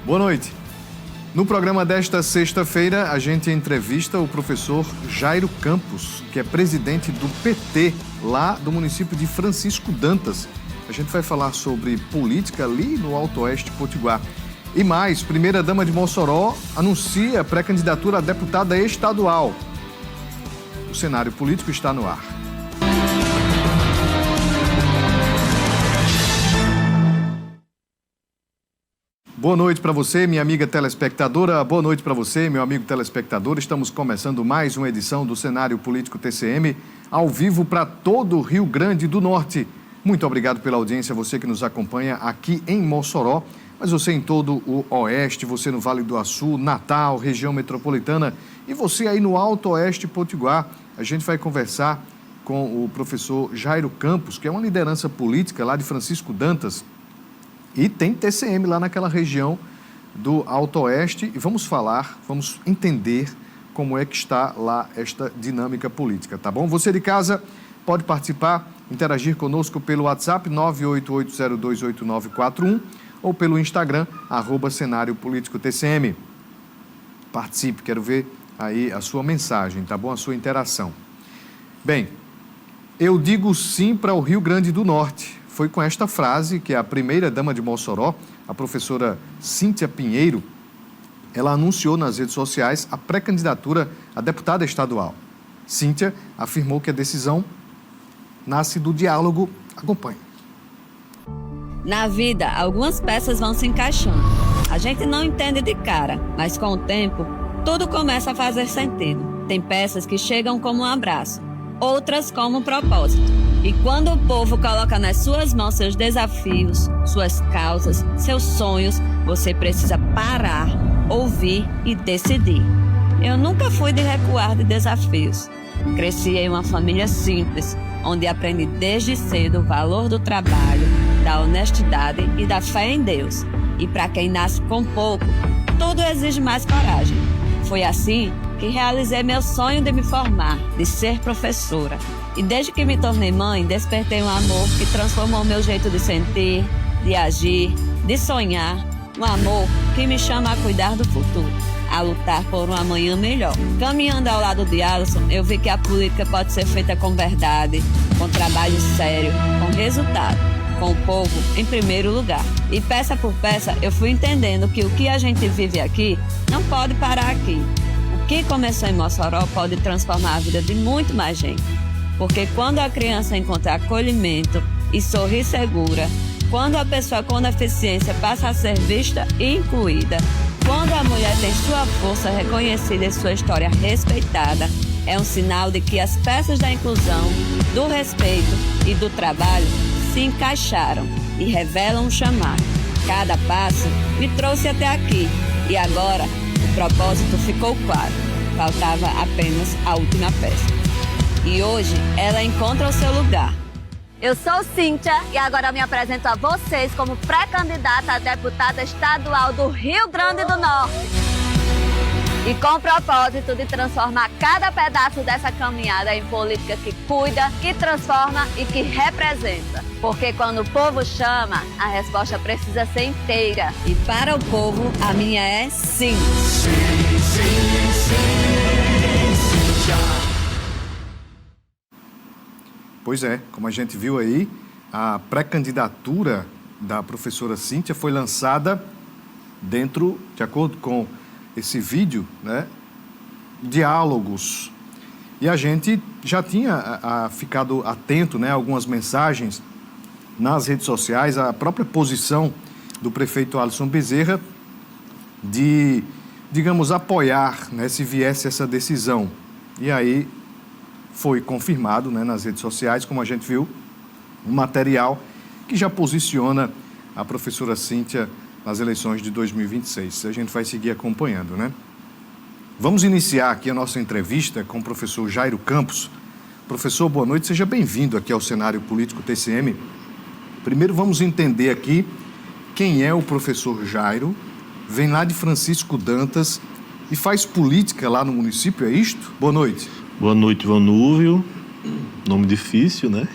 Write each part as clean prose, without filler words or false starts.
Boa noite. No programa desta sexta-feira, a gente entrevista o professor Jairo Campos, que é presidente do PT, lá do município de Francisco Dantas. A gente vai falar sobre política ali no Alto Oeste Potiguar. E mais, primeira-dama de Mossoró anuncia pré-candidatura a deputada estadual. O cenário político está no ar. Boa noite para você, minha amiga telespectadora. Boa noite para você, meu amigo telespectador. Estamos começando mais uma edição do Cenário Político TCM, ao vivo para todo o Rio Grande do Norte. Muito obrigado pela audiência, você que nos acompanha aqui em Mossoró, mas você em todo o Oeste, você no Vale do Açu, Natal, região metropolitana e você aí no Alto Oeste Potiguar. A gente vai conversar com o professor Jairo Campos, que é uma liderança política lá de Francisco Dantas, e tem TCM lá naquela região do Alto Oeste. E vamos falar, vamos entender como é que está lá esta dinâmica política, tá bom? Você de casa pode participar, interagir conosco pelo WhatsApp 988028941 ou pelo Instagram, @Cenário Político TCM. Participe, quero ver aí a sua mensagem, tá bom? A sua interação. Bem, eu digo sim para o Rio Grande do Norte. Foi com esta frase que a primeira-dama de Mossoró, a professora Cíntia Pinheiro, ela anunciou nas redes sociais a pré-candidatura a deputada estadual. Cíntia afirmou que a decisão nasce do diálogo. Acompanhe. Na vida, algumas peças vão se encaixando. A gente não entende de cara, mas com o tempo, tudo começa a fazer sentido. Tem peças que chegam como um abraço, outras como um propósito. E quando o povo coloca nas suas mãos seus desafios, suas causas, seus sonhos, você precisa parar, ouvir e decidir. Eu nunca fui de recuar de desafios. Cresci em uma família simples, onde aprendi desde cedo o valor do trabalho, da honestidade e da fé em Deus. E para quem nasce com pouco, tudo exige mais coragem. Foi assim que realizei meu sonho de me formar, de ser professora. E desde que me tornei mãe, despertei um amor que transformou meu jeito de sentir, de agir, de sonhar. Um amor que me chama a cuidar do futuro, a lutar por um amanhã melhor. Caminhando ao lado de Alisson, eu vi que a política pode ser feita com verdade, com trabalho sério, com resultado, com o povo em primeiro lugar. E peça por peça, eu fui entendendo que o que a gente vive aqui não pode parar aqui. O que começou em Mossoró pode transformar a vida de muito mais gente. Porque quando a criança encontra acolhimento e sorri segura, quando a pessoa com deficiência passa a ser vista e incluída, quando a mulher tem sua força reconhecida e sua história respeitada, é um sinal de que as peças da inclusão, do respeito e do trabalho se encaixaram e revelam um chamado. Cada passo me trouxe até aqui e agora o propósito ficou claro. Faltava apenas a última peça. E hoje ela encontra o seu lugar. Eu sou Cíntia e agora me apresento a vocês como pré-candidata a deputada estadual do Rio Grande do Norte. E com o propósito de transformar cada pedaço dessa caminhada em política que cuida, que transforma e que representa. Porque quando o povo chama, a resposta precisa ser inteira. E para o povo, a minha é sim. Sim, sim, sim, Cíntia. Pois é, como a gente viu aí, a pré-candidatura da professora Cíntia foi lançada dentro, de acordo com esse vídeo, né, diálogos. E a gente já tinha ficado atento, né, a algumas mensagens nas redes sociais, a própria posição do prefeito Alisson Bezerra de, digamos, apoiar, né, se viesse essa decisão. E aí foi confirmado, né, nas redes sociais, como a gente viu, um material que já posiciona a professora Cíntia nas eleições de 2026. A gente vai seguir acompanhando, né? Vamos iniciar aqui a nossa entrevista com o professor Jairo Campos. Professor, boa noite, seja bem-vindo aqui ao Cenário Político TCM. Primeiro vamos entender aqui quem é o professor Jairo, vem lá de Francisco Dantas e faz política lá no município, é isto? Boa noite. Boa noite, Vanúvio. Nome difícil, né?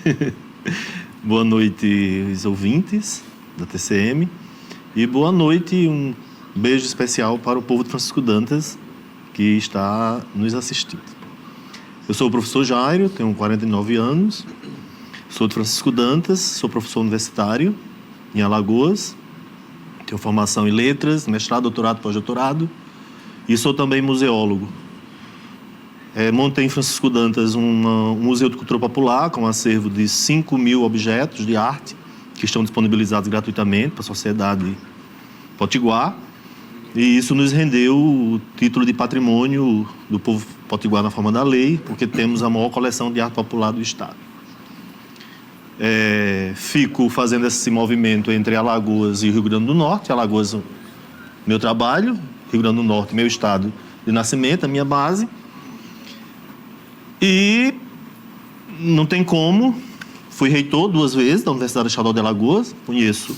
Boa noite, os ouvintes da TCM. E boa noite, um beijo especial para o povo de Francisco Dantas, que está nos assistindo. Eu sou o professor Jairo, tenho 49 anos, sou de Francisco Dantas, sou professor universitário em Alagoas, tenho formação em letras, mestrado, doutorado, pós-doutorado, e sou também museólogo. Montei em Francisco Dantas um museu de cultura popular com um acervo de 5.000 objetos de arte que estão disponibilizados gratuitamente para a sociedade potiguar. E isso nos rendeu o título de patrimônio do povo potiguar na forma da lei, porque temos a maior coleção de arte popular do Estado. Fico fazendo esse movimento entre Alagoas e Rio Grande do Norte. Alagoas, meu trabalho, Rio Grande do Norte, meu estado de nascimento, a minha base. E não tem como, fui reitor 2 vezes da Universidade Estadual de Alagoas, conheço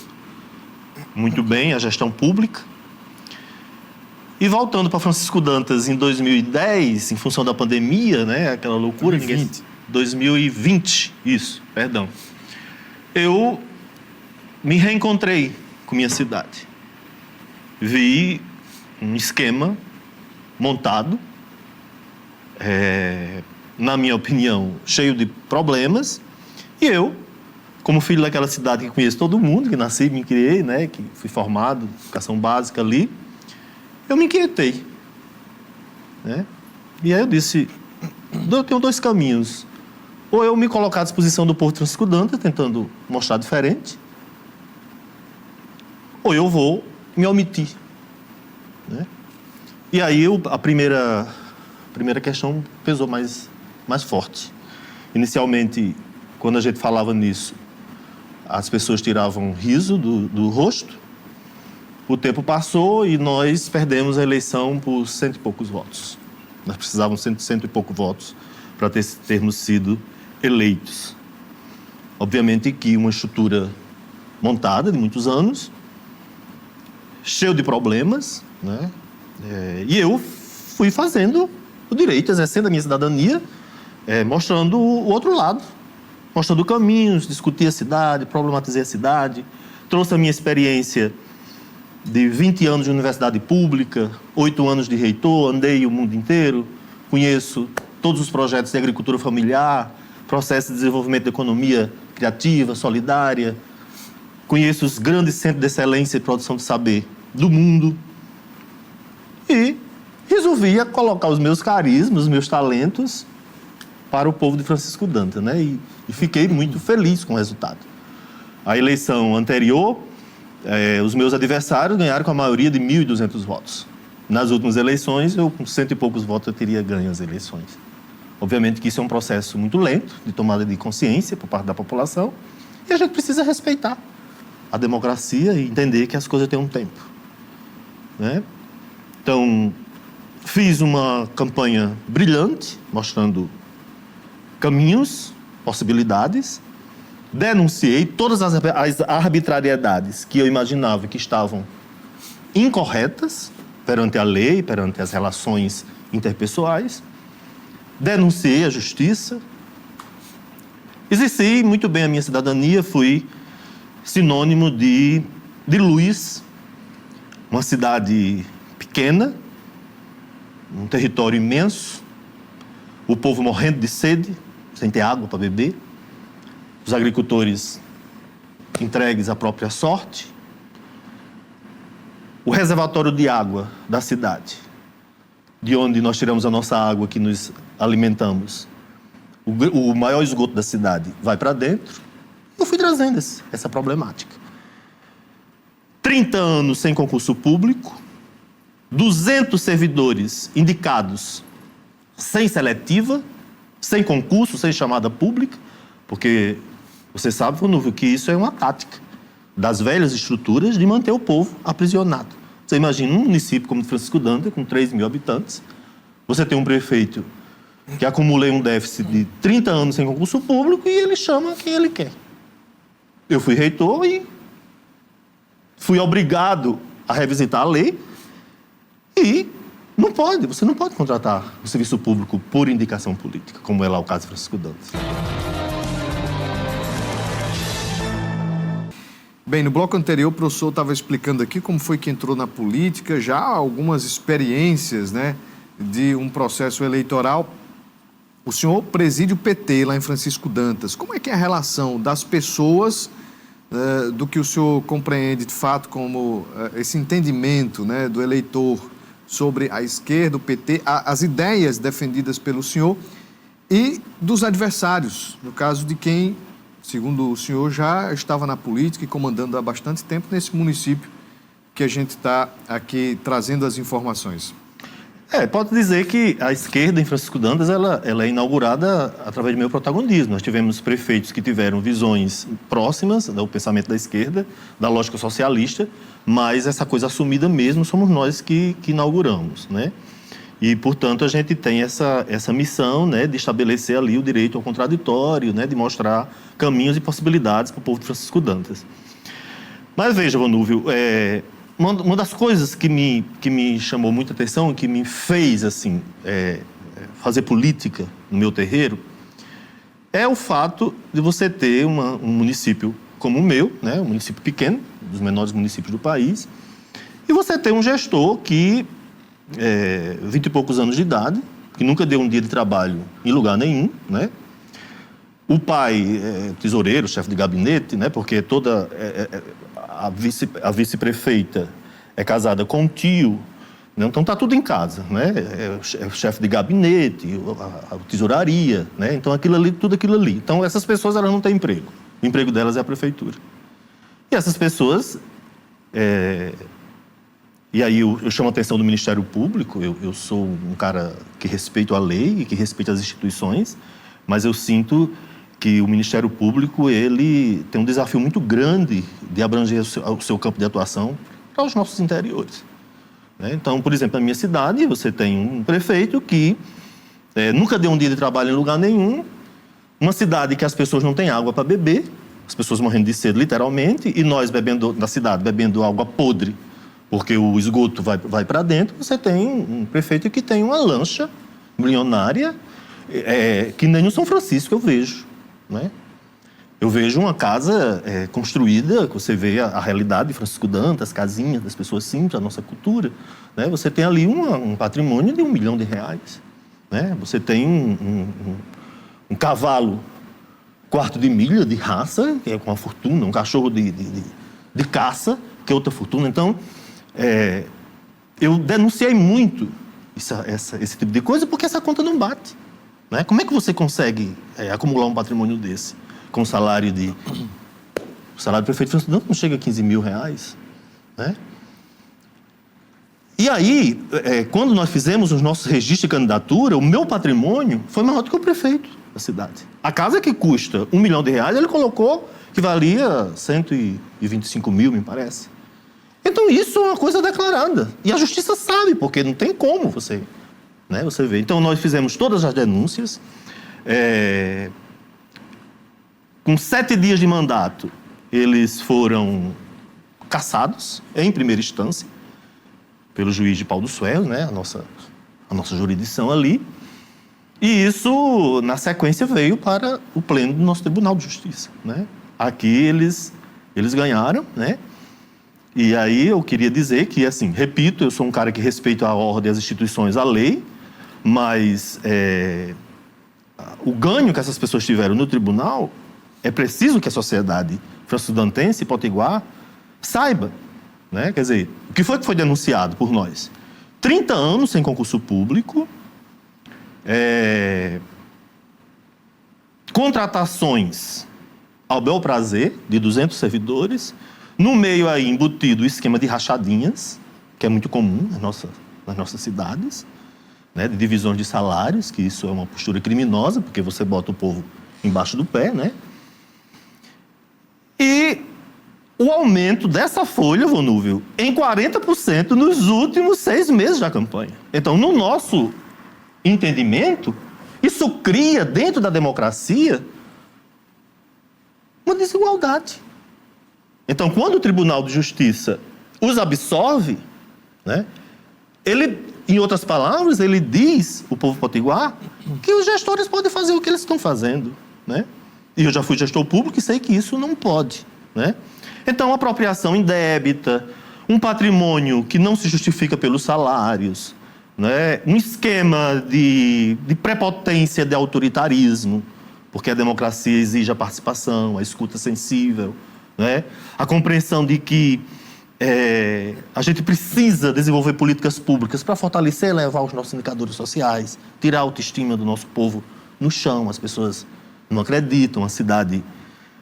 muito bem a gestão pública. E voltando para Francisco Dantas em 2010, em função da pandemia, né, aquela loucura... 2020, isso, perdão. Eu me reencontrei com minha cidade. Vi um esquema montado, na minha opinião, cheio de problemas. E eu, como filho daquela cidade que conheço todo mundo, que nasci, me criei, né, que fui formado, educação básica ali, eu me inquietei, né? E aí eu disse, eu tenho 2 caminhos. Ou eu me colocar à disposição do povo de Francisco Dantas, tentando mostrar diferente, ou eu vou me omitir, né? E aí a primeira questão pesou mais forte. Inicialmente, quando a gente falava nisso, as pessoas tiravam riso do rosto. O tempo passou e nós perdemos a eleição por 100 e poucos votos. Nós precisávamos de 100 e poucos votos para termos sido eleitos. Obviamente que uma estrutura montada de muitos anos, cheio de problemas, né? E eu fui fazendo o direito, exercendo a minha cidadania, mostrando o outro lado, mostrando caminhos, discuti a cidade, problematizei a cidade, trouxe a minha experiência de 20 anos de universidade pública, 8 anos de reitor, andei o mundo inteiro, conheço todos os projetos de agricultura familiar, processos de desenvolvimento da economia criativa, solidária, conheço os grandes centros de excelência e produção de saber do mundo e resolvi colocar os meus carismas, os meus talentos para o povo de Francisco Dantas, né? E fiquei muito feliz com o resultado. A eleição anterior, os meus adversários ganharam com a maioria de 1.200 votos. Nas últimas eleições, eu com 100 e poucos votos, eu teria ganho as eleições. Obviamente que isso é um processo muito lento, de tomada de consciência por parte da população, e a gente precisa respeitar a democracia e entender que as coisas têm um tempo, né? Então, fiz uma campanha brilhante, mostrando caminhos, possibilidades, denunciei todas as arbitrariedades que eu imaginava que estavam incorretas perante a lei, perante as relações interpessoais, denunciei a justiça, exerci muito bem a minha cidadania, fui sinônimo de luz, uma cidade pequena, um território imenso, o povo morrendo de sede, sem ter água para beber, os agricultores entregues à própria sorte, o reservatório de água da cidade, de onde nós tiramos a nossa água que nos alimentamos, o maior esgoto da cidade vai para dentro. Eu fui trazendo essa problemática. 30 anos sem concurso público, 200 servidores indicados sem seletiva, sem concurso, sem chamada pública, porque você sabe, Vanúvio, que isso é uma tática das velhas estruturas de manter o povo aprisionado. Você imagina um município como Francisco Dantas, com 3.000 habitantes, você tem um prefeito que acumulei um déficit de 30 anos sem concurso público e ele chama quem ele quer. Eu fui reitor e fui obrigado a revisitar a lei e você não pode contratar o serviço público por indicação política, como é lá o caso de Francisco Dantas. Bem, no bloco anterior, o professor estava explicando aqui como foi que entrou na política, já algumas experiências, né, de um processo eleitoral. O senhor preside o PT lá em Francisco Dantas. Como é que é a relação das pessoas, do que o senhor compreende de fato como esse entendimento, né, do eleitor sobre a esquerda, o PT, as ideias defendidas pelo senhor e dos adversários, no caso de quem, segundo o senhor, já estava na política e comandando há bastante tempo nesse município que a gente está aqui trazendo as informações? Pode dizer que a esquerda em Francisco Dantas ela é inaugurada através do meu protagonismo. Nós tivemos prefeitos que tiveram visões próximas do pensamento da esquerda, da lógica socialista, mas essa coisa assumida mesmo somos nós que inauguramos, né? E, portanto, a gente tem essa missão, né, de estabelecer ali o direito ao contraditório, né, de mostrar caminhos e possibilidades para o povo de Francisco Dantas. Mas veja, Vanúvio, uma das coisas que me chamou muita atenção, que me fez assim, fazer política no meu terreiro, é o fato de você ter um município como o meu, né, um município pequeno, dos menores municípios do país, e você ter um gestor que, 20 e poucos anos de idade, que nunca deu um dia de trabalho em lugar nenhum, né? O pai é tesoureiro, chefe de gabinete, né, porque toda... A vice-prefeita é casada com um tio, né? Então está tudo em casa, né? É o chefe de gabinete, a tesouraria, né? Então tudo aquilo ali. Então essas pessoas elas não têm emprego. O emprego delas é a prefeitura. E essas pessoas... E aí eu chamo a atenção do Ministério Público. Eu sou um cara que respeito a lei e que respeita as instituições, mas eu sinto que o Ministério Público ele tem um desafio muito grande de abranger o seu campo de atuação para os nossos interiores, né? Então, por exemplo, na minha cidade, você tem um prefeito que nunca deu um dia de trabalho em lugar nenhum, uma cidade que as pessoas não têm água para beber, as pessoas morrendo de sede, literalmente, e nós na cidade bebendo água podre, porque o esgoto vai para dentro. Você tem um prefeito que tem uma lancha milionária, que nem no São Francisco eu vejo, né? Eu vejo uma casa construída, que você vê a realidade de Francisco Dantas, as casinhas das pessoas simples, a nossa cultura, né? Você tem ali um patrimônio de R$1 milhão, né? Você tem um cavalo quarto de milha de raça, que é com uma fortuna, um cachorro de caça, que é outra fortuna. Então, eu denunciei muito esse tipo de coisa, porque essa conta não bate, né? Como é que você consegue acumular um patrimônio desse com o salário o salário do prefeito Francisco Dantas não chega a R$15 mil, né? E aí, quando nós fizemos os nossos registros de candidatura, o meu patrimônio foi maior do que o prefeito da cidade. A casa que custa R$1 milhão, ele colocou que valia 125 mil, me parece. Então, isso é uma coisa declarada. E a justiça sabe, porque não tem como você ver. Então, nós fizemos todas as denúncias. Com 7 dias de mandato, eles foram cassados, em primeira instância, pelo juiz de Pau do Suelo, né? a nossa jurisdição ali. E isso, na sequência, veio para o pleno do nosso Tribunal de Justiça, né? Aqui eles ganharam, né? E aí eu queria dizer que, assim, repito, eu sou um cara que respeita a ordem, as instituições, a lei, mas o ganho que essas pessoas tiveram no tribunal, é preciso que a sociedade francisco-dantense e potiguar saiba, né? Quer dizer, o que foi denunciado por nós? 30 anos sem concurso público, contratações ao bel prazer de 200 servidores, no meio aí embutido o esquema de rachadinhas, que é muito comum nas nossas cidades, né, de divisões de salários, que isso é uma postura criminosa, porque você bota o povo embaixo do pé, né? E o aumento dessa folha, Vonúvio, em 40% nos últimos 6 meses da campanha. Então, no nosso entendimento, isso cria, dentro da democracia, uma desigualdade. Então, quando o Tribunal de Justiça os absolve, né, ele, em outras palavras, ele diz, o povo potiguar, que os gestores podem fazer o que eles estão fazendo, né? E eu já fui gestor público e sei que isso não pode, né? Então, apropriação indébita, um patrimônio que não se justifica pelos salários, né? Um esquema de prepotência, de autoritarismo, porque a democracia exige a participação, a escuta sensível, né? A compreensão de que a gente precisa desenvolver políticas públicas para fortalecer e elevar os nossos indicadores sociais, tirar a autoestima do nosso povo no chão. As pessoas não acreditam.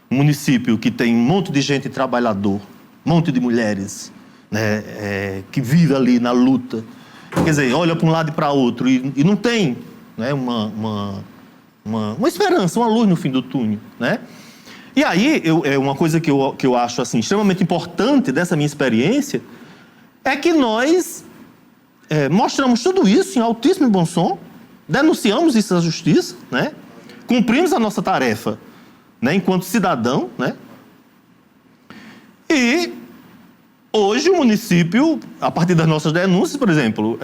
Um município que tem um monte de gente trabalhador, um monte de mulheres, né, que vive ali na luta. Quer dizer, olha para um lado e para outro e não tem, né, uma esperança, uma luz no fim do túnel, né? E aí, uma coisa que eu acho assim, extremamente importante dessa minha experiência é que nós mostramos tudo isso em altíssimo e bom som, denunciamos isso à justiça, né? Cumprimos a nossa tarefa, né, enquanto cidadão, né? E hoje o município, a partir das nossas denúncias, por exemplo,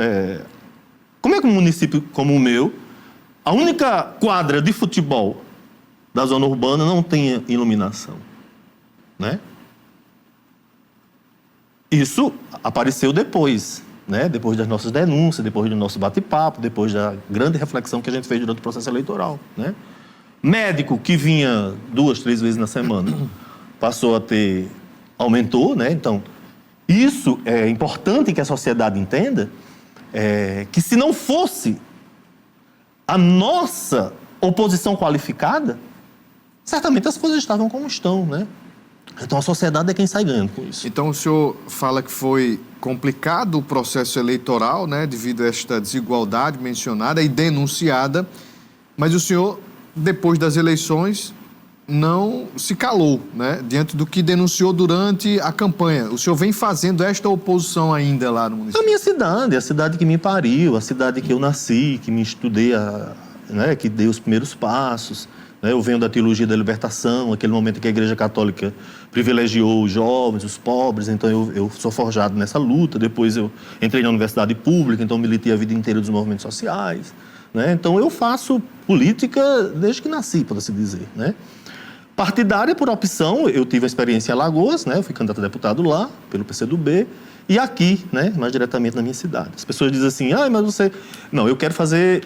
como é que um município como o meu, a única quadra de futebol da zona urbana não tem iluminação, né? Isso apareceu depois, né? Depois das nossas denúncias, depois do nosso bate-papo, depois da grande reflexão que a gente fez durante o processo eleitoral, né? Médico que vinha 2, 3 vezes na semana passou a aumentou, né? Então, isso é importante que a sociedade entenda, que se não fosse a nossa oposição qualificada, certamente as coisas estavam como estão, né? Então a sociedade é quem sai ganhando com isso. Então o senhor fala que foi complicado o processo eleitoral, né, devido a esta desigualdade mencionada e denunciada, mas o senhor, depois das eleições, não se calou, né, diante do que denunciou durante a campanha. O senhor vem fazendo esta oposição ainda lá no município? A minha cidade, a cidade que me pariu, a cidade que eu nasci, que me estudei, né, que dei os primeiros passos. Eu venho da teologia da libertação, aquele momento que a Igreja Católica privilegiou os jovens, os pobres, então eu sou forjado nessa luta. Depois eu entrei na universidade pública, então militei a vida inteira dos movimentos sociais, né? Então eu faço política desde que nasci, pode-se dizer, né? Partidária por opção, eu tive a experiência em Alagoas, né? Eu fui candidato a deputado lá, pelo PCdoB, e aqui, né, mais diretamente na minha cidade. As pessoas dizem assim, mas você... Não, eu quero fazer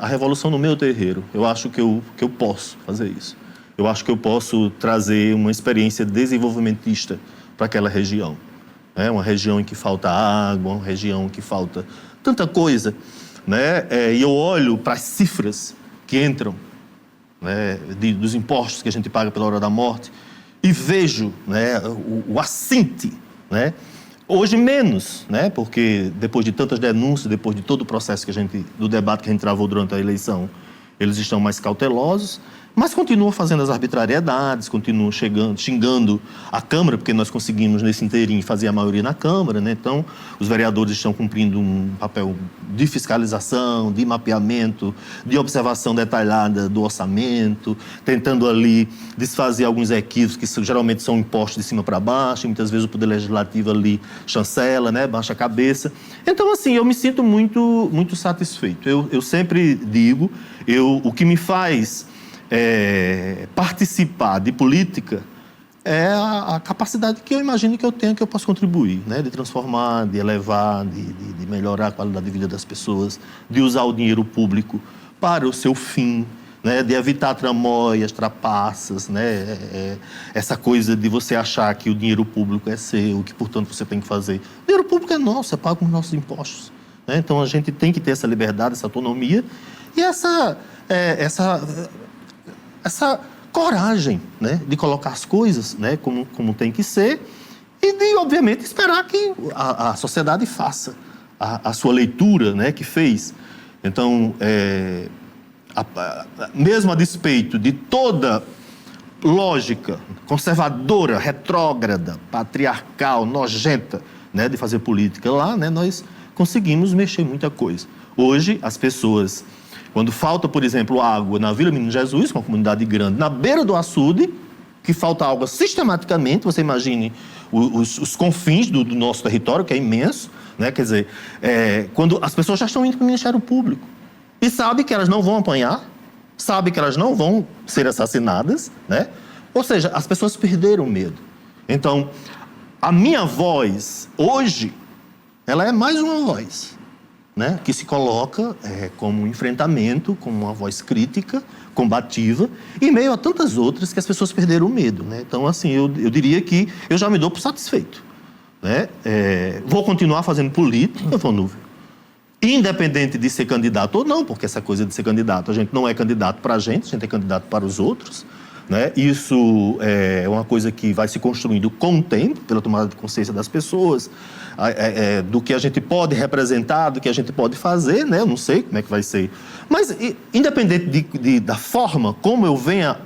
a revolução no meu terreiro. Eu acho que eu posso fazer isso. Eu acho que eu posso trazer uma experiência desenvolvimentista para aquela região. Uma região em que falta água, uma região em que falta tanta coisa, né? E eu olho para as cifras que entram, né, dos impostos que a gente paga pela hora da morte e vejo, né, o assinte, né? Hoje menos, né? Porque depois de tantas denúncias, depois de todo o processo do debate que a gente travou durante a eleição, eles estão mais cautelosos, mas continuam fazendo as arbitrariedades, continuam xingando a Câmara, porque nós conseguimos, nesse inteirinho, fazer a maioria na Câmara, né? Então, os vereadores estão cumprindo um papel de fiscalização, de mapeamento, de observação detalhada do orçamento, tentando ali desfazer alguns equívocos que geralmente são impostos de cima para baixo, e muitas vezes o Poder Legislativo ali chancela, né? Baixa a cabeça. Então, assim, eu me sinto muito, muito satisfeito. Eu sempre digo, o que me faz participar de política é a capacidade que eu imagino que eu tenho, que eu posso contribuir, né? De transformar, de elevar, de melhorar a qualidade de vida das pessoas, de usar o dinheiro público para o seu fim, né? De evitar tramóias, trapaças, né? Essa coisa de você achar que o dinheiro público é seu, que, portanto, você tem que fazer. O dinheiro público é nosso, é pago com os nossos impostos, né? Então, a gente tem que ter essa liberdade, essa autonomia e essa coragem, né, de colocar as coisas, né, como tem que ser e de, obviamente, esperar que a sociedade faça a sua leitura, né, que fez. Então, mesmo a despeito de toda lógica conservadora, retrógrada, patriarcal, nojenta, né, de fazer política lá, né, nós conseguimos mexer muita coisa. Hoje, as pessoas... Quando falta, por exemplo, água na Vila Menino Jesus, uma comunidade grande, na beira do açude, que falta água sistematicamente, você imagine os confins do nosso território, que é imenso, né? Quer dizer, quando as pessoas já estão indo para o Ministério Público e sabem que elas não vão apanhar, sabem que elas não vão ser assassinadas, né? Ou seja, as pessoas perderam o medo. Então, a minha voz, hoje, ela é mais uma voz, né? Que se coloca como um enfrentamento, como uma voz crítica, combativa, em meio a tantas outras que as pessoas perderam o medo, né? Então, assim, eu diria que eu já me dou por satisfeito, né? Vou continuar fazendo política, Vanúvio, independente de ser candidato ou não, porque essa coisa de ser candidato, a gente não é candidato para a gente é candidato para os outros, né? Isso é uma coisa que vai se construindo com o tempo, pela tomada de consciência das pessoas, do que a gente pode representar, do que a gente pode fazer, né? Eu não sei como é que vai ser. Mas, independente da forma como eu venha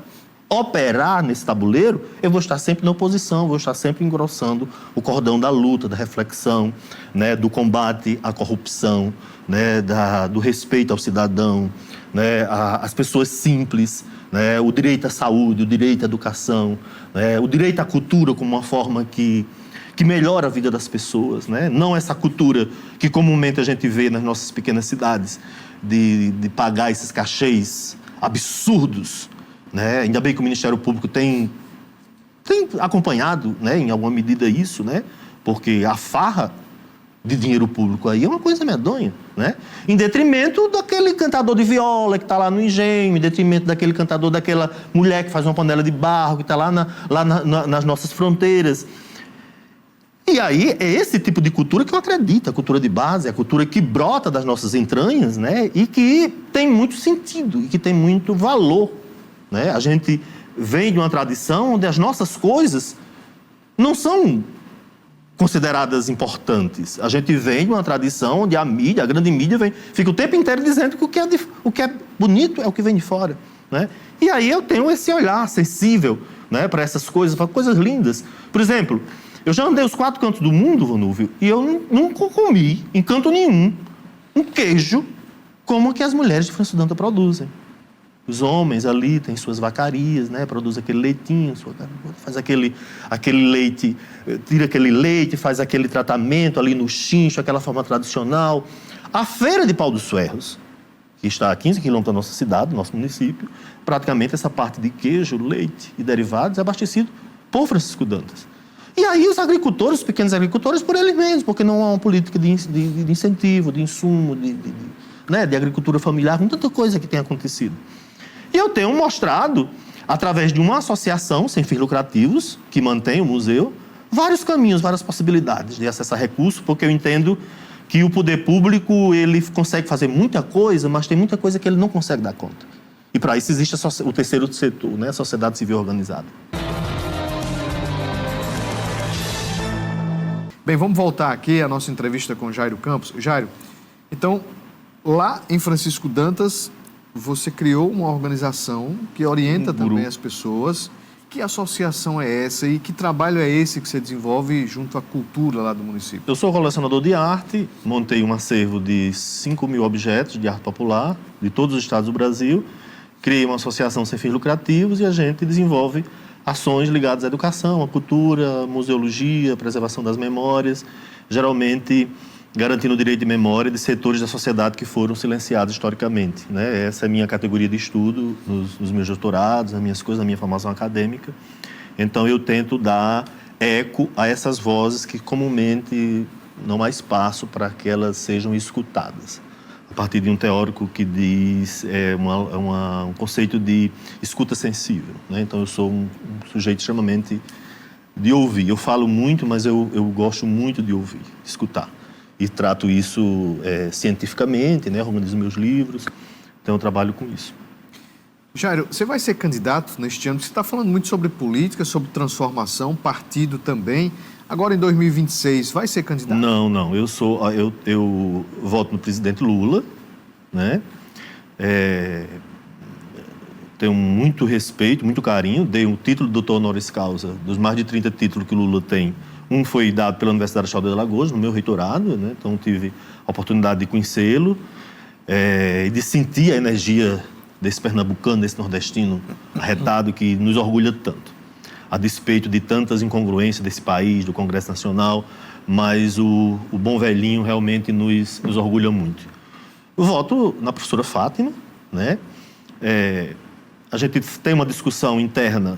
operar nesse tabuleiro, eu vou estar sempre na oposição, vou estar sempre engrossando o cordão da luta, da reflexão, né? Do combate à corrupção, né? Do respeito ao cidadão, né? Às pessoas simples, né? O direito à saúde, o direito à educação, né? O direito à cultura como uma forma que melhora a vida das pessoas, né? Não essa cultura que comumente a gente vê nas nossas pequenas cidades, de pagar esses cachês absurdos, né? Ainda bem que o Ministério Público tem acompanhado, né, em alguma medida isso, né? Porque a farra de dinheiro público aí é uma coisa medonha, né? Em detrimento daquele cantador de viola que está lá no engenho, em detrimento daquele cantador, daquela mulher que faz uma panela de barro, que está lá nas nossas fronteiras. E aí é esse tipo de cultura que eu acredito, a cultura de base, a cultura que brota das nossas entranhas, né? E que tem muito sentido, e que tem muito valor, né? A gente vem de uma tradição onde as nossas coisas não são consideradas importantes. A gente vem de uma tradição onde a mídia, a grande mídia, fica o tempo inteiro dizendo que o que é bonito é o que vem de fora, né? E aí eu tenho esse olhar sensível, né, para essas coisas, para coisas lindas. Por exemplo, eu já andei os 4 cantos do mundo, Vanúvio, e eu nunca comi, em canto nenhum, um queijo como que as mulheres de França Danta produzem. Os homens ali têm suas vacarias, né? Produzem aquele leitinho, faz aquele leite, tira aquele leite, faz aquele tratamento ali no chincho, aquela forma tradicional. A Feira de Pau dos Ferros, que está a 15 quilômetros da nossa cidade, do nosso município, praticamente essa parte de queijo, leite e derivados é abastecido por Francisco Dantas. E aí os agricultores, os pequenos agricultores, por eles mesmos, porque não há uma política de incentivo, de insumo, né, de agricultura familiar, com tanta coisa que tem acontecido. E eu tenho mostrado, através de uma associação sem fins lucrativos, que mantém o museu, vários caminhos, várias possibilidades de acessar recursos, porque eu entendo que o poder público ele consegue fazer muita coisa, mas tem muita coisa que ele não consegue dar conta. E para isso existe o terceiro setor, né, a sociedade civil organizada. Bem, vamos voltar aqui à nossa entrevista com Jairo Campos. Jairo, então, lá em Francisco Dantas, você criou uma organização que orienta também as pessoas. Que associação é essa e que trabalho é esse que você desenvolve junto à cultura lá do município? Eu sou colecionador de arte, montei um acervo de 5.000 objetos de arte popular de todos os estados do Brasil, criei uma associação sem fins lucrativos e a gente desenvolve ações ligadas à educação, à cultura, museologia, preservação das memórias, geralmente garantindo o direito de memória de setores da sociedade que foram silenciados historicamente, né? Essa é a minha categoria de estudo nos meus doutorados, nas minhas coisas, na minha formação acadêmica. Então eu tento dar eco a essas vozes que comumente não há espaço para que elas sejam escutadas. A partir de um teórico que diz um conceito de escuta sensível, né? Então eu sou um sujeito extremamente de ouvir. Eu falo muito, mas eu gosto muito de ouvir, de escutar. E trato isso cientificamente, né? Organizo meus livros, então eu trabalho com isso. Jairo, você vai ser candidato neste ano? Você está falando muito sobre política, sobre transformação, partido também. Agora, em 2026, vai ser candidato? Não. Eu voto no presidente Lula, né? Tenho muito respeito, muito carinho. Dei um título de doutor honoris causa, dos mais de 30 títulos que o Lula tem. Um foi dado pela Universidade Estadual de Alagoas, no meu reitorado, né? Então tive a oportunidade de conhecê-lo e de sentir a energia desse pernambucano, desse nordestino arretado que nos orgulha tanto. A despeito de tantas incongruências desse país, do Congresso Nacional, mas o bom velhinho realmente nos orgulha muito. Eu voto na professora Fátima, né? A gente tem uma discussão interna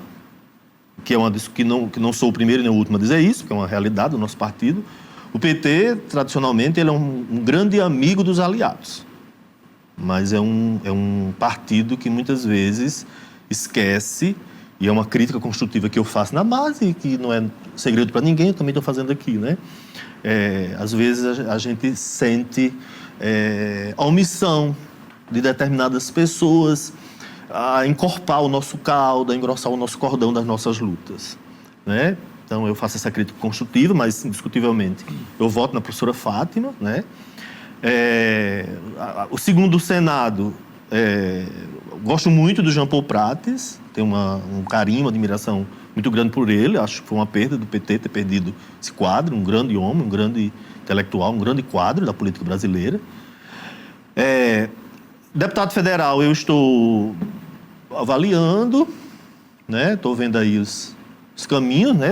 que não sou o primeiro nem o último a dizer isso, que é uma realidade do nosso partido. O PT, tradicionalmente, ele é um grande amigo dos aliados, mas é um partido que muitas vezes esquece, e é uma crítica construtiva que eu faço na base, e que não é segredo para ninguém, eu também estou fazendo aqui, né? Às vezes a gente sente a omissão de determinadas pessoas a encorpar o nosso caldo, a engrossar o nosso cordão das nossas lutas, né? Então, eu faço essa crítica construtiva, mas, indiscutivelmente, eu voto na professora Fátima, né? O segundo Senado, gosto muito do Jean Paul Prates, tenho um carinho, uma admiração muito grande por ele. Acho que foi uma perda do PT ter perdido esse quadro, um grande homem, um grande intelectual, um grande quadro da política brasileira. Deputado federal, eu estou avaliando, né? Estou vendo aí os caminhos, né?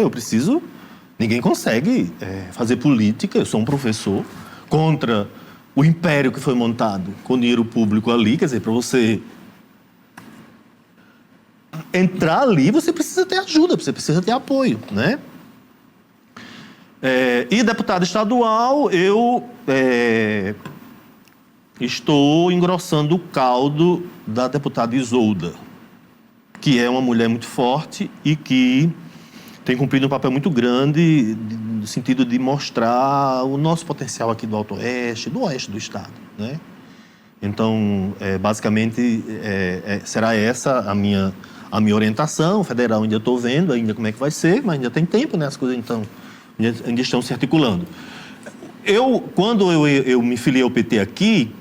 Ninguém consegue fazer política, eu sou um professor, contra o império que foi montado com dinheiro público ali. Quer dizer, para você entrar ali, você precisa ter ajuda, você precisa ter apoio, né? E deputado estadual, eu estou engrossando o caldo da deputada Isolda, que é uma mulher muito forte e que tem cumprido um papel muito grande no sentido de mostrar o nosso potencial aqui do Alto Oeste, do Oeste do Estado, né? Então, basicamente, será essa a minha orientação. O federal ainda estou vendo ainda como é que vai ser, mas ainda tem tempo, né? As coisas então ainda estão se articulando. Quando eu me filiei ao PT aqui,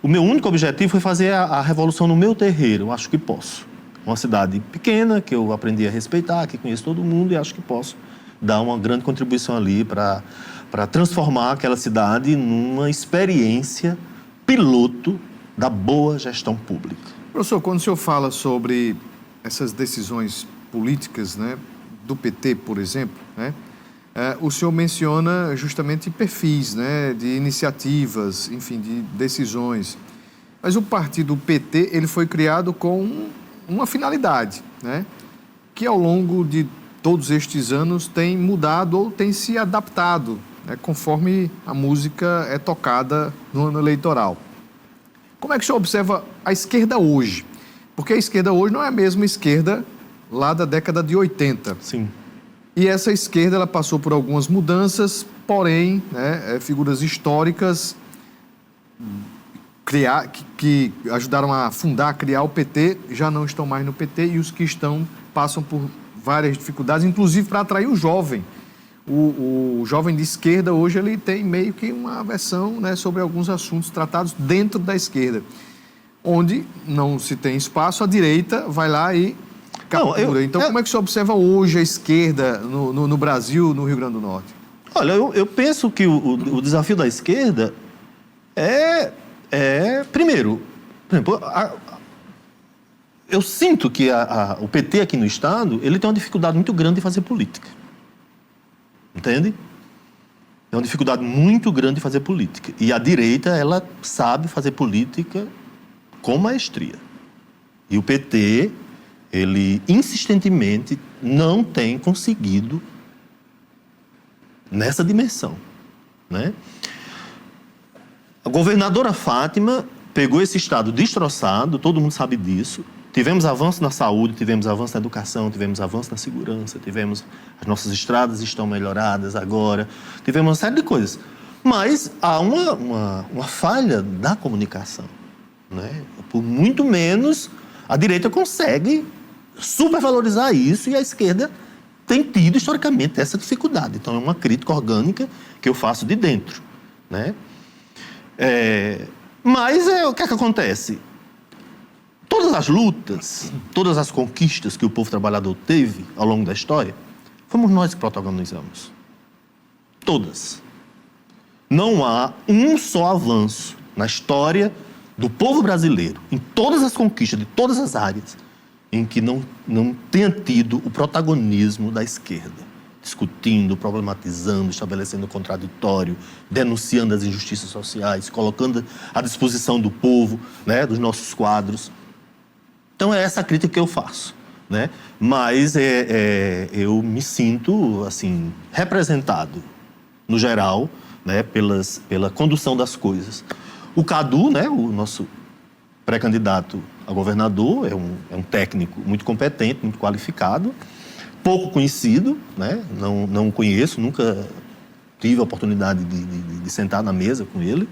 o meu único objetivo foi fazer a revolução no meu terreiro. Eu acho que posso. Uma cidade pequena, que eu aprendi a respeitar, que conheço todo mundo, e acho que posso dar uma grande contribuição ali para transformar aquela cidade numa experiência piloto da boa gestão pública. Professor, quando o senhor fala sobre essas decisões políticas, né, do PT, por exemplo, né, o senhor menciona justamente perfis, né, de iniciativas, enfim, de decisões. Mas o partido PT, ele foi criado com uma finalidade, né, que ao longo de todos estes anos tem mudado ou tem se adaptado, né, conforme a música é tocada no ano eleitoral. Como é que o senhor observa a esquerda hoje? Porque a esquerda hoje não é a mesma esquerda lá da década de 80. Sim. E essa esquerda, ela passou por algumas mudanças, porém, né, figuras históricas que ajudaram a fundar, a criar o PT, já não estão mais no PT, e os que estão passam por várias dificuldades, inclusive para atrair o jovem. O jovem de esquerda hoje ele tem meio que uma aversão, né, sobre alguns assuntos tratados dentro da esquerda. Onde não se tem espaço, a direita vai lá e captura. Então, como é que você observa hoje a esquerda no Brasil, no Rio Grande do Norte? Olha, eu penso que o desafio da esquerda primeiro, por exemplo, eu sinto que o PT aqui no Estado, ele tem uma dificuldade muito grande de fazer política. Entende? É uma dificuldade muito grande de fazer política. E a direita, ela sabe fazer política com maestria. E o PT, ele insistentemente não tem conseguido nessa dimensão, né? A governadora Fátima pegou esse Estado destroçado, todo mundo sabe disso. Tivemos avanço na saúde, tivemos avanço na educação, tivemos avanço na segurança, as nossas estradas estão melhoradas agora, tivemos uma série de coisas. Mas há uma falha na comunicação, né? Por muito menos, a direita consegue supervalorizar isso e a esquerda tem tido, historicamente, essa dificuldade. Então, é uma crítica orgânica que eu faço de dentro, né? Mas o que é que acontece? Todas as lutas, todas as conquistas que o povo trabalhador teve ao longo da história, fomos nós que protagonizamos. Todas. Não há um só avanço na história do povo brasileiro, em todas as conquistas de todas as áreas, em que não tenha tido o protagonismo da esquerda, discutindo, problematizando, estabelecendo o contraditório, denunciando as injustiças sociais, colocando à disposição do povo, né, dos nossos quadros. Então é essa a crítica que eu faço. né? Mas eu me sinto, assim, representado, no geral, né, pela condução das coisas. O Cadu, né, o nosso pré-candidato a governador, é um técnico muito competente, muito qualificado, pouco conhecido, né? Não conheço, nunca tive a oportunidade de sentar na mesa com ele,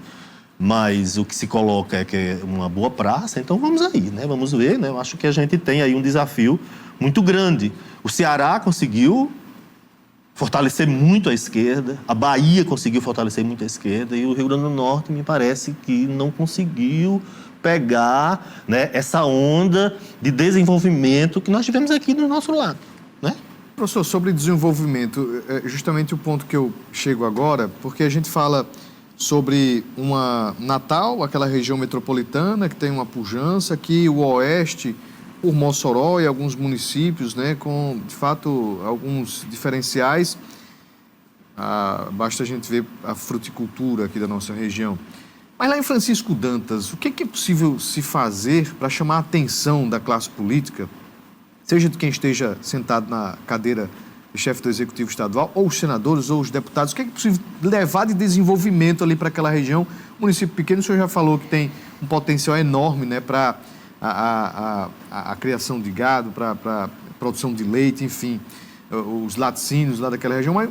mas o que se coloca é que é uma boa praça, então vamos aí, né? Vamos ver, né? Eu acho que a gente tem aí um desafio muito grande. O Ceará conseguiu fortalecer muito a esquerda, a Bahia conseguiu fortalecer muito a esquerda e o Rio Grande do Norte me parece que não conseguiu pegar, né, essa onda de desenvolvimento que nós tivemos aqui do nosso lado, né? Professor, sobre desenvolvimento, é justamente o ponto que eu chego agora, porque a gente fala sobre uma Natal, aquela região metropolitana que tem uma pujança, aqui o Oeste, por Mossoró e alguns municípios, né, com, de fato, alguns diferenciais. Basta a gente ver a fruticultura aqui da nossa região. Mas lá em Francisco Dantas, o que é possível se fazer para chamar a atenção da classe política, seja de quem esteja sentado na cadeira de chefe do Executivo Estadual, ou os senadores, ou os deputados, o que é possível levar de desenvolvimento ali para aquela região? Município pequeno, o senhor já falou que tem um potencial enorme, né, para a criação de gado, para a produção de leite, enfim, os laticínios lá daquela região, mas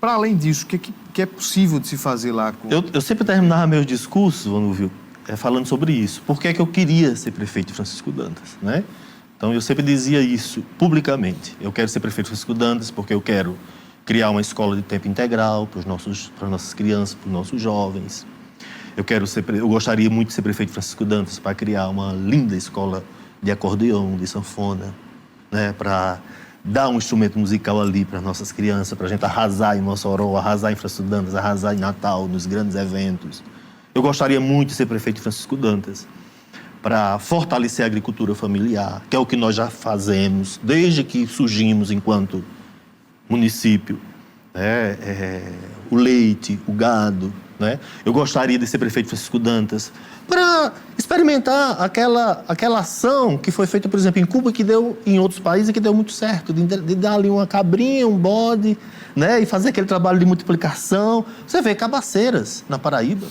para além disso, o que é possível de se fazer lá? Eu sempre terminava meus discursos, Vanúvio, falando sobre isso. Por que é que eu queria ser prefeito de Francisco Dantas, né? Então, eu sempre dizia isso publicamente. Eu quero ser prefeito de Francisco Dantas porque eu quero criar uma escola de tempo integral para as nossas crianças, para os nossos jovens. Eu gostaria muito de ser prefeito de Francisco Dantas para criar uma linda escola de acordeão, de sanfona, né? Para dar um instrumento musical ali para as nossas crianças, para a gente arrasar em Mossoró, arrasar em Francisco Dantas, arrasar em Natal, nos grandes eventos. Eu gostaria muito de ser prefeito de Francisco Dantas para fortalecer a agricultura familiar, que é o que nós já fazemos desde que surgimos enquanto município, né? O leite, o gado, né? Eu gostaria de ser prefeito de Francisco Dantas para experimentar aquela ação que foi feita, por exemplo, em Cuba, que deu em outros países, que deu muito certo, de dar ali uma cabrinha, um bode, né? E fazer aquele trabalho de multiplicação. Você vê Cabaceiras, na Paraíba.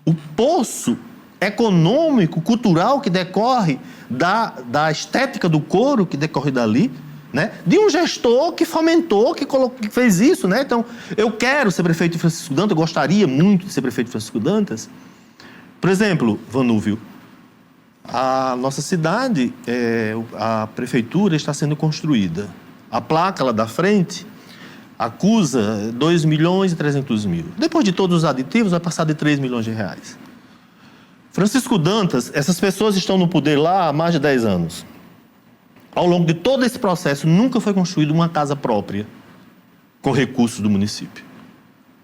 O poço econômico, cultural que decorre da estética do couro que decorre dali, né? De um gestor que fomentou, que fez isso, né? Então, eu quero ser prefeito de Francisco Dantas, eu gostaria muito de ser prefeito de Francisco Dantas. Por exemplo, Vanúvio, a nossa cidade, a prefeitura está sendo construída. A placa lá da frente acusa 2.300.000. Depois de todos os aditivos, vai passar de 3 milhões de reais. Francisco Dantas, essas pessoas estão no poder lá há mais de 10 anos. Ao longo de todo esse processo, nunca foi construída uma casa própria com recursos do município,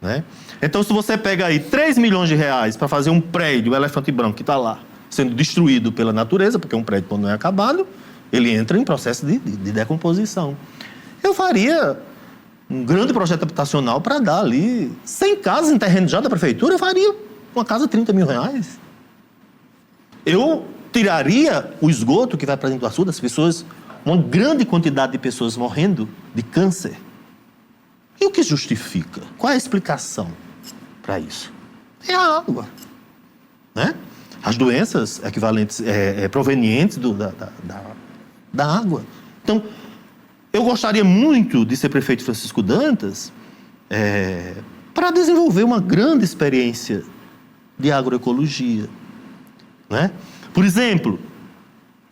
né? Então, se você pega aí 3 milhões de reais para fazer um prédio, o Elefante Branco, que está lá, sendo destruído pela natureza, porque um prédio, quando não é acabado, ele entra em processo de decomposição. Eu faria um grande projeto habitacional para dar ali 100 casas em terreno já da prefeitura, eu faria uma casa de 30 mil reais. Eu tiraria o esgoto que vai para dentro do açude, das pessoas, uma grande quantidade de pessoas morrendo de câncer. E o que justifica? Qual é a explicação para isso? É a água, né? As doenças equivalentes, provenientes da água. Então, eu gostaria muito de ser prefeito de Francisco Dantas para desenvolver uma grande experiência de agroecologia, né? Por exemplo,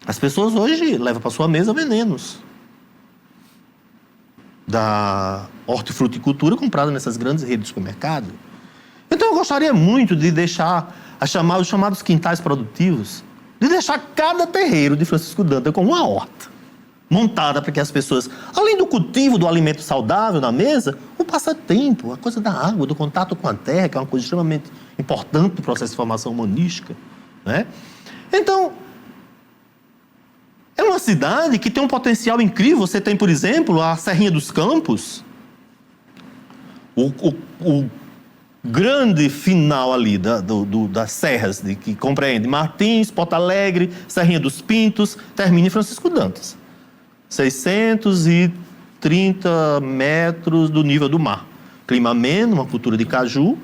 as pessoas hoje levam para sua mesa venenos da hortifruticultura comprada nessas grandes redes de supermercado. Então, eu gostaria muito de deixar os chamados quintais produtivos, de deixar cada terreiro de Francisco Dantas com uma horta montada para que as pessoas, além do cultivo do alimento saudável na mesa, o passatempo, a coisa da água, do contato com a terra, que é uma coisa extremamente importante no processo de formação humanística, né? Então, é uma cidade que tem um potencial incrível. Você tem, por exemplo, a Serrinha dos Campos, o grande final ali das serras, que compreende Martins, Porto Alegre, Serrinha dos Pintos, termina em Francisco Dantas. 630 metros do nível do mar. Clima ameno, uma cultura de caju,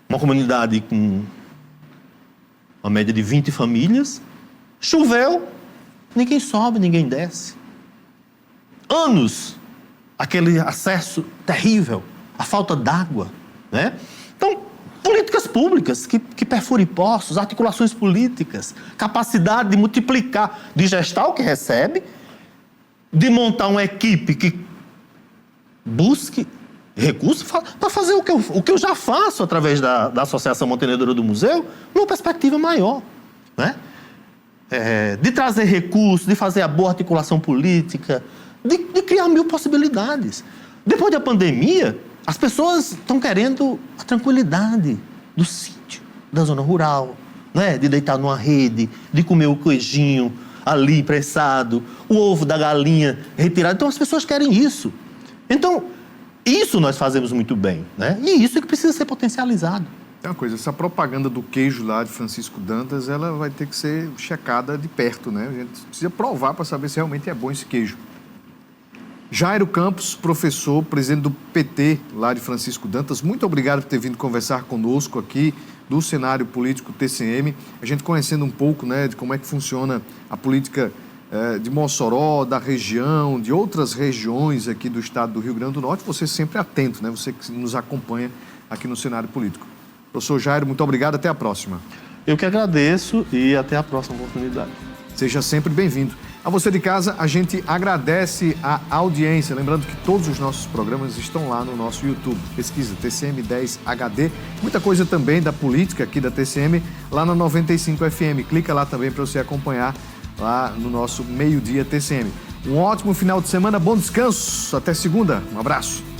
uma comunidade com uma média de 20 famílias. Choveu, ninguém sobe, ninguém desce. Anos, aquele acesso terrível, a falta d'água, né? Então, políticas públicas que perfurem poços, articulações políticas, capacidade de multiplicar, de gestar o que recebe, de montar uma equipe que busque recursos para fazer o que eu já faço através da Associação Mantenedora do Museu, numa perspectiva maior, né? De trazer recursos, de fazer a boa articulação política, de criar 1000 possibilidades. Depois da pandemia, as pessoas estão querendo a tranquilidade do sítio, da zona rural, né? De deitar numa rede, de comer o queijinho ali pressado, o ovo da galinha retirado. Então as pessoas querem isso. Então, isso nós fazemos muito bem, né? E isso é que precisa ser potencializado. Tem uma coisa, essa propaganda do queijo lá de Francisco Dantas, ela vai ter que ser checada de perto, né? A gente precisa provar para saber se realmente é bom esse queijo. Jairo Campos, professor, presidente do PT lá de Francisco Dantas, muito obrigado por ter vindo conversar conosco aqui do cenário político TCM, a gente conhecendo um pouco, né, de como é que funciona a política de Mossoró, da região, de outras regiões aqui do estado do Rio Grande do Norte, você sempre atento, né, você que nos acompanha aqui no cenário político. Professor Jairo, muito obrigado, até a próxima. Eu que agradeço e até a próxima oportunidade. Seja sempre bem-vindo. A você de casa, a gente agradece a audiência. Lembrando que todos os nossos programas estão lá no nosso YouTube. Pesquisa TCM 10 HD. Muita coisa também da política aqui da TCM lá na 95 FM. Clica lá também para você acompanhar lá no nosso meio-dia TCM. Um ótimo final de semana, bom descanso. Até segunda. Um abraço.